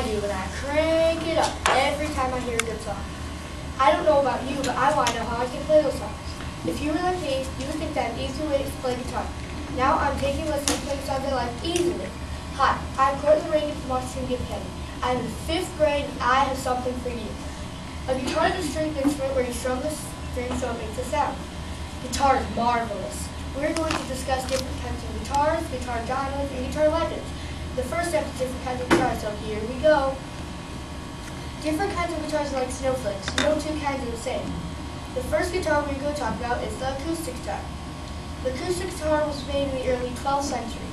do, and I crank it up every time I hear a good song. I don't know about you, but I want to know how I can play those songs. If you were like me, you would think that an easy way is to play guitar. Now I'm taking lessons to play songs I like easily. Hi, I'm Cort from Washington County. I'm in 5th grade, and I have something for you. A guitar is a stringed instrument where you strum the string so it makes a sound. Guitar is marvelous. We're going to discuss different kinds of guitars, guitar genres, and guitar legends. The first step is different kinds of guitars, so here we go. Different kinds of guitars are like snowflakes. No two kinds are the same. The first guitar we're going to talk about is the acoustic guitar. The acoustic guitar was made in the early 12th century.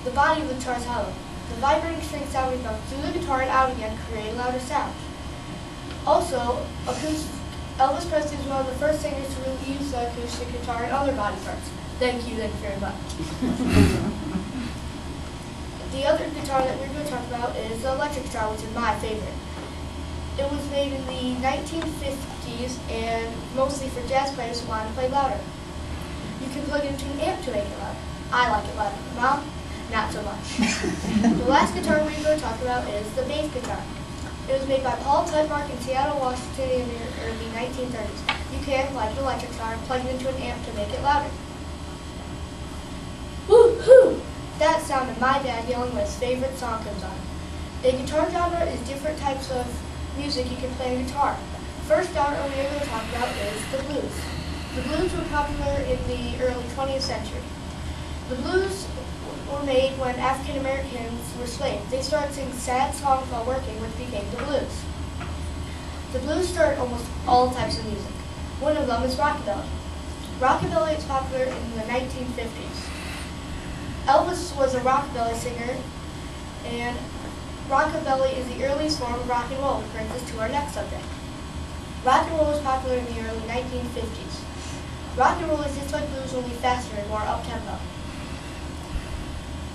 The body of the guitar is hollow. The vibrating strings sounding both through the guitar and out again create a louder sound. Also, Elvis Presley was one of the first singers to really use the acoustic guitar and other body parts. Thank you very much. The other guitar that we're going to talk about is the electric guitar, which is my favorite. It was made in the 1950s and mostly for jazz players who want to play louder. You can plug it into an amp to make it louder. I like it louder. Mom? Not so much. The last guitar we're going to talk about is the bass guitar. It was made by Paul Tudmark in Seattle, Washington in the early 1930s. You can, like an electric guitar, plug it into an amp to make it louder. Woo-hoo! That sounded my dad yelling when his favorite song comes on. A guitar genre is different types of music you can play on guitar. First genre we're going to talk about is the blues. The blues were popular in the early 20th century. The blues were made when African Americans were slaves. They started singing sad songs while working, which became the blues. The blues started almost all types of music. One of them is rockabilly. Rockabilly is popular in the 1950s. Elvis was a rockabilly singer, and rockabilly is the earliest form of rock and roll, which brings us to our next subject. Rock and roll was popular in the early 1950s. Rock and roll is just like blues, only faster and more up-tempo.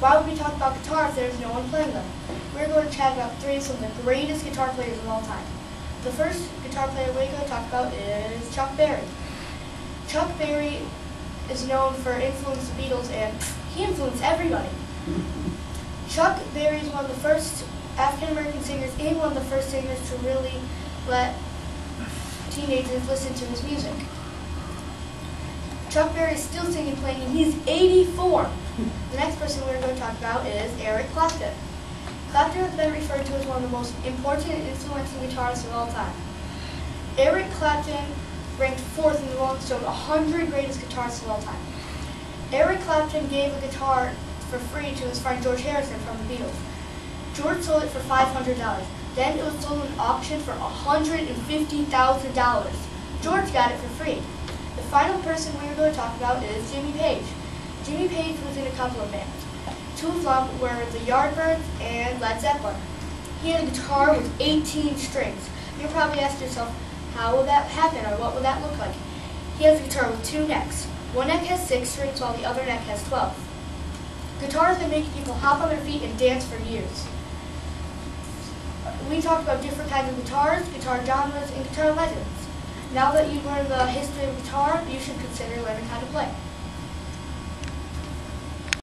Why would we talk about guitar if there's no one playing them? We're going to chat about 3 of some of the greatest guitar players of all time. The first guitar player we're going to talk about is Chuck Berry. Chuck Berry is known for influencing the Beatles, and he influenced everybody. Chuck Berry is one of the first African-American singers and one of the first singers to really let teenagers listen to his music. Chuck Berry is still singing, playing, and he's 84. The next person we're going to talk about is Eric Clapton. Clapton has been referred to as one of the most important and influential guitarists of all time. Eric Clapton ranked 4th in the Rolling Stone 100 greatest guitarists of all time. Eric Clapton gave a guitar for free to his friend George Harrison from the Beatles. George sold it for $500. Then it was sold at an auction for $150,000. George got it for free. The final person we are going to talk about is Jimmy Page. Jimmy Page was in a couple of bands. 2 of them were the Yardbirds and Led Zeppelin. He had a guitar with 18 strings. You'll probably ask yourself, how will that happen, or what will that look like? He has a guitar with 2 necks. One neck has 6 strings while the other neck has 12. Guitars have been making people hop on their feet and dance for years. We talked about different kinds of guitars, guitar genres, and guitar legends. Now that you've learned the history of guitar, you should consider learning how to play.